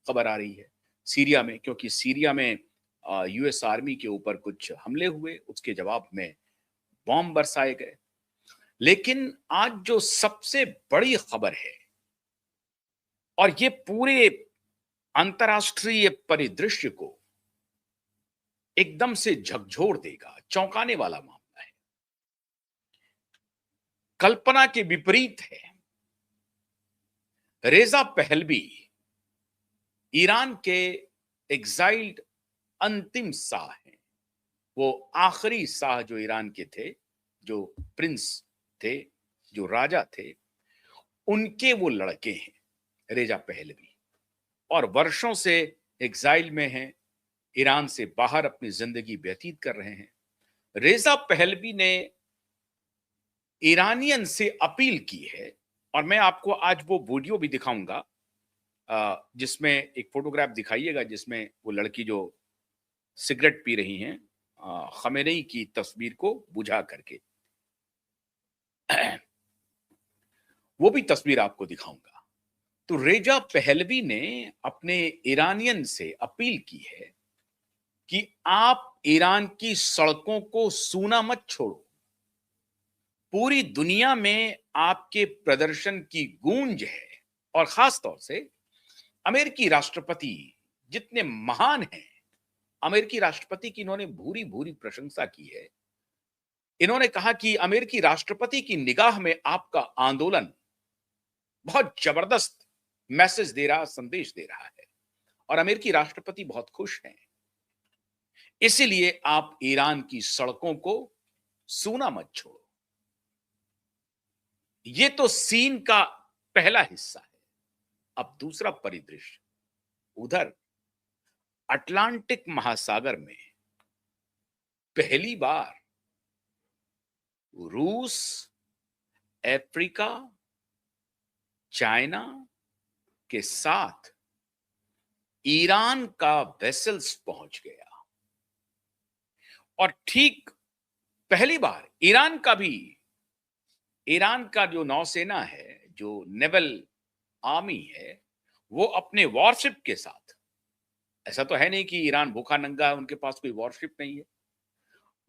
खबर आ रही है सीरिया में, क्योंकि सीरिया में यूएस आर्मी के ऊपर कुछ हमले हुए, उसके जवाब में बॉम्ब बरसाए गए। लेकिन आज जो सबसे बड़ी खबर है और ये पूरे अंतर्राष्ट्रीय परिदृश्य को एकदम से झकझोर देगा, चौंकाने वाला मामला है, कल्पना के विपरीत है। रेजा पहलवी ईरान के एग्जाइल्ड अंतिम शाह हैं। वो आखिरी शाह जो ईरान के थे, जो प्रिंस थे, जो राजा थे, उनके वो लड़के हैं रेजा पहलवी, और वर्षों से एग्जाइल में हैं, ईरान से बाहर अपनी जिंदगी व्यतीत कर रहे हैं। रेजा पहलवी ने ईरानियन से अपील की है, और मैं आपको आज वो वीडियो भी दिखाऊंगा जिसमें एक फोटोग्राफ दिखाइएगा जिसमें वो लड़की जो सिगरेट पी रही हैं खमेनेई की तस्वीर को बुझा करके, वो भी तस्वीर आपको दिखाऊंगा। तो रेजा पहलवी ने अपने ईरानियन से अपील की है कि आप ईरान की सड़कों को सूना मत छोड़ो। पूरी दुनिया में आपके प्रदर्शन की गूंज है, और खास तौर से अमेरिकी राष्ट्रपति जितने महान हैं, अमेरिकी राष्ट्रपति की इन्होंने भूरी भूरी प्रशंसा की है। इन्होंने कहा कि अमेरिकी राष्ट्रपति की निगाह में आपका आंदोलन बहुत जबरदस्त मैसेज दे रहा, संदेश दे रहा है, और अमेरिकी राष्ट्रपति बहुत खुश हैं। इसीलिए आप ईरान की सड़कों को सूना मत छोड़ो। ये तो सीन का पहला हिस्सा है। अब दूसरा परिदृश्य, उधर अटलांटिक महासागर में पहली बार रूस, अफ्रीका, चाइना के साथ ईरान का वेसल्स पहुंच गया, और ठीक पहली बार ईरान का जो नौसेना है, जो नेवल आर्मी है, वो अपने वॉरशिप के साथ, ऐसा तो है नहीं कि ईरान भूखा नंगा है, उनके पास कोई वॉरशिप नहीं है,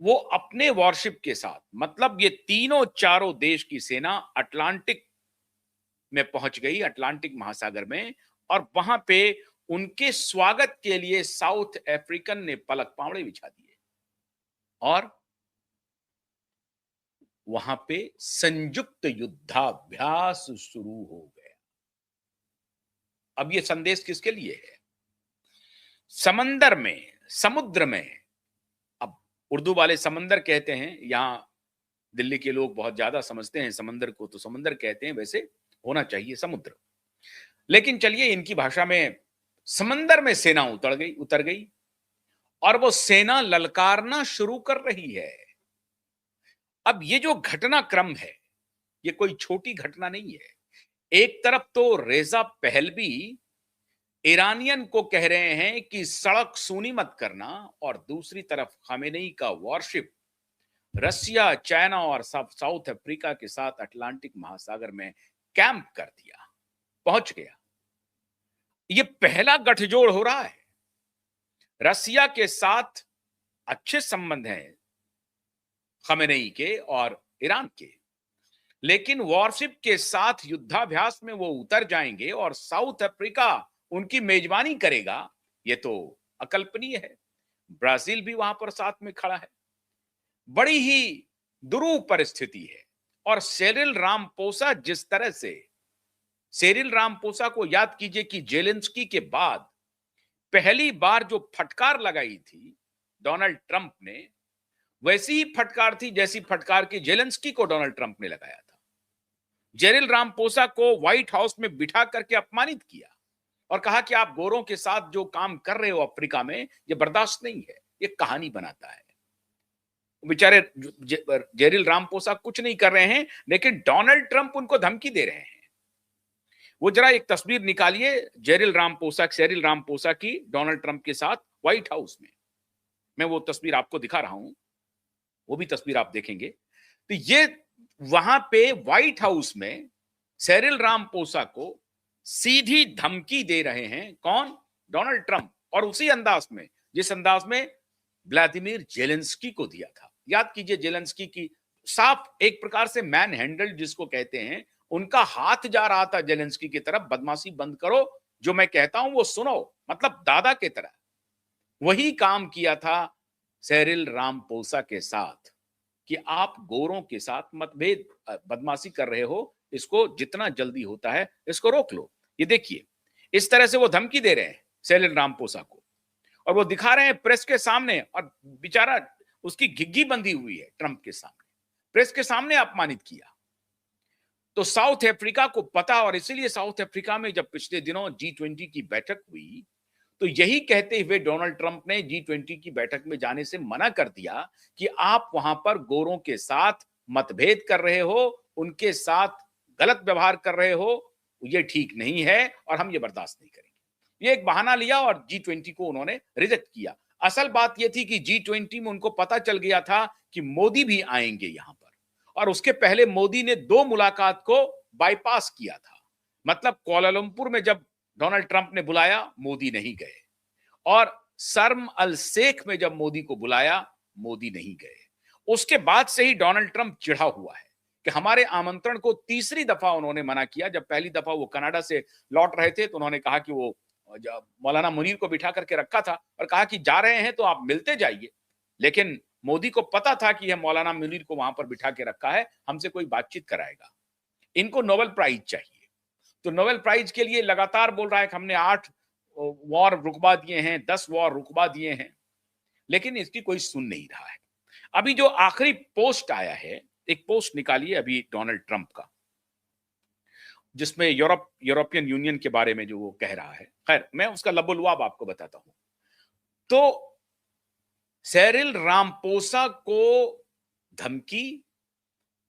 वो अपने वॉरशिप के साथ, मतलब ये तीनों चारों देश की सेना अटलांटिक में पहुंच गई, अटलांटिक महासागर में, और वहां पे उनके स्वागत के लिए साउथ अफ्रीकन ने पलक पावड़े बिछा दिए, और वहां पे संयुक्त युद्धाभ्यास शुरू हो गया। अब ये संदेश किसके लिए है? समुद्र में, अब उर्दू वाले समंदर कहते हैं, यहां दिल्ली के लोग बहुत ज्यादा समझते हैं समंदर को, तो समंदर कहते हैं, वैसे होना चाहिए समुद्र, लेकिन चलिए इनकी भाषा में समंदर में सेना उतर गई, और वो सेना ललकारना शुरू कर रही है। अब ये जो घटनाक्रम है, ये कोई छोटी घटना नहीं है। एक तरफ तो रेजा पहलवी ईरानियन को कह रहे हैं कि सड़क सूनी मत करना, और दूसरी तरफ खमेनेई का वॉरशिप रसिया, चाइना और साउथ अफ्रीका के साथ अटलांटिक महासागर में कैंप कर दिया, पहुंच गया। ये पहला गठजोड़ हो रहा है। रसिया के साथ अच्छे संबंध हैं खमेनेई के और ईरान के, लेकिन वॉरशिप के साथ युद्धाभ्यास में वो उतर जाएंगे और साउथ अफ्रीका उनकी मेजबानी करेगा, ये तो अकल्पनीय है। ब्राजील भी वहां पर साथ में खड़ा है। बड़ी ही दुरूह परिस्थिति है। और सेरिल रामपोसा, जिस तरह से सेरिल रामपोसा को याद कीजिए कि जेलेंस्की के बाद पहली बार जो फटकार लगाई थी डोनाल्ड ट्रंप ने, वैसी ही फटकार थी जैसी फटकार की जेलेंस्की को डोनाल्ड ट्रंप ने लगाया था। जेरिल रामपोसा को व्हाइट हाउस में बिठा करके अपमानित किया और कहा कि आप गोरों के साथ जो काम कर रहे हो अफ्रीका में, ये बर्दाश्त नहीं है। ये कहानी बनाता है। बेचारे जेरिल रामपोसा कुछ नहीं कर रहे हैं, लेकिन डोनाल्ड ट्रंप उनको धमकी दे रहे हैं। वो जरा एक तस्वीर निकालिए सेरिल रामपोसा की डोनाल्ड ट्रंप के साथ व्हाइट हाउस में। मैं वो तस्वीर आपको दिखा रहा हूं, वो भी तस्वीर आप देखेंगे। तो ये वहां पे व्हाइट हाउस में सेरिल रामपोसा को सीधी धमकी दे रहे हैं। कौन? डोनाल्ड ट्रंप, और उसी अंदाज में जिस अंदाज में व्लादिमीर जेलेंस्की को दिया था। याद कीजिए, जेलेंस्की की साफ एक प्रकार से मैन हैंडल जिसको कहते हैं, उनका हाथ जा रहा था जेलेंस्की की तरफ, बदमाशी बंद करो, जो मैं कहता हूं वो सुनो, मतलब दादा की तरह। वही काम किया था सेरिल रामपोसा के साथ कि आप गोरों के साथ मतभेद बदमाशी कर रहे हो, इसको जितना जल्दी होता है इसको रोक लो। ये देखिए, इस तरह से वो धमकी दे रहे हैं सेरिल रामपोसा को, और वो दिखा रहे हैं प्रेस के सामने, और बेचारा उसकी घिग्गी बंधी हुई है ट्रंप के सामने, प्रेस के सामने अपमानित किया। तो साउथ अफ्रीका को पता, और इसीलिए साउथ अफ्रीका में जब पिछले दिनों G20 की बैठक हुई, तो यही कहते हुए डोनाल्ड ट्रंप ने G20 की बैठक में जाने से मना कर दिया कि आप वहां पर गोरों के साथ मतभेद कर रहे हो, उनके साथ गलत व्यवहार कर रहे हो, ये ठीक नहीं है और हम ये बर्दाश्त नहीं करेंगे। ये एक बहाना लिया और G20 को उन्होंने रिजेक्ट किया। असल बात यह थी कि G20 में उनको पता चल गया था कि मोदी भी आएंगे यहां पर, और उसके पहले मोदी ने 2 मुलाकात को बाईपास किया था। मतलब कुआलालंपुर में जब डोनाल्ड ट्रंप ने बुलाया, मोदी नहीं गए, और शर्म अल शेख में जब मोदी को बुलाया, मोदी नहीं गए। उसके बाद से ही डोनाल्ड ट्रंप चिढ़ा हुआ है कि हमारे आमंत्रण को तीसरी दफा उन्होंने मना किया। जब पहली दफा वो कनाडा से लौट रहे थे तो उन्होंने कहा कि वो मौलाना मुनीर को बिठा करके रखा था और कहा कि जा रहे हैं तो आप मिलते जाइए, लेकिन मोदी को पता था कि यह मौलाना मुनीर को वहां पर बिठा के रखा है, हमसे कोई बातचीत कराएगा, इनको नोबेल प्राइज चाहिए। तो नोबेल प्राइज के लिए लगातार बोल रहा है कि हमने 8 वॉर रुकवा दिए हैं, 10 वॉर रुकवा दिए हैं, लेकिन इसकी कोई सुन नहीं रहा है। अभी जो आखिरी पोस्ट आया है, एक पोस्ट निकाली है अभी डोनाल्ड ट्रंप का, जिसमें यूरोपियन यूनियन के बारे में जो वो कह रहा है। खैर, मैं उसका लबोलुआब आपको बताता हूं। तो सेरिल रामपोसा को धमकी,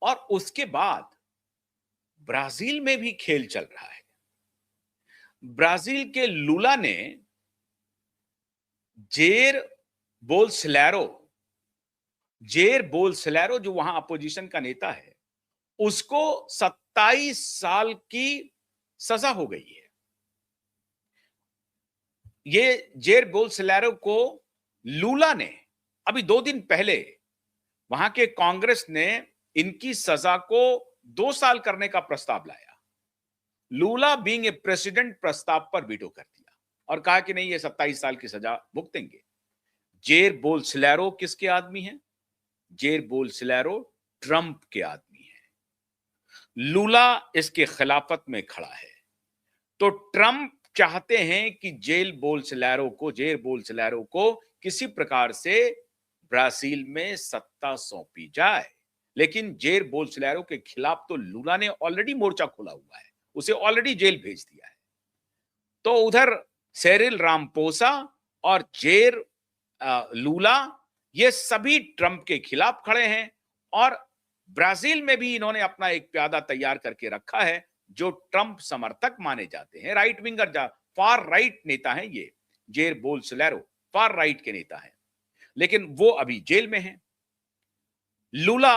और उसके बाद ब्राजील में भी खेल चल रहा है। ब्राजील के लूला ने जेर बोल्सोनारो जो वहां अपोजिशन का नेता है, उसको 27 साल की सजा हो गई है। ये जेर बोल्सोनारो को लूला ने अभी 2 दिन पहले, वहां के कांग्रेस ने इनकी सजा को 2 साल करने का प्रस्ताव लाया। लूला बीइंग ए प्रेसिडेंट प्रस्ताव पर वीटो कर दिया और कहा कि नहीं, ये 27 साल की सजा भुगतेंगे। जेर बोल्सोनारो किसके आदमी है? जेर बोल्सोनारो ट्रंप के आदमी है। लूला इसके खिलाफत में खड़ा है। तो ट्रंप चाहते हैं कि जेर बोल्सोनारो को किसी प्रकार से ब्राजील में सत्ता सौंपी जाए, लेकिन जेर बोल्सोनारो के खिलाफ तो लूला ने ऑलरेडी मोर्चा खोला हुआ है, उसे ऑलरेडी जेल भेज दिया है। तो उधर सेरिल रामपोसा और जेर लूला, ये सभी ट्रंप के खिलाफ खड़े हैं, और ब्राजील में भी इन्होंने अपना एक प्यादा तैयार करके रखा है जो ट्रंप समर्थक माने जाते हैं, राइट विंगर, फार राइट नेता हैं ये। जेर बोल्सोनारो फार राइट के नेता हैं, लेकिन वो अभी जेल में हैं। लूला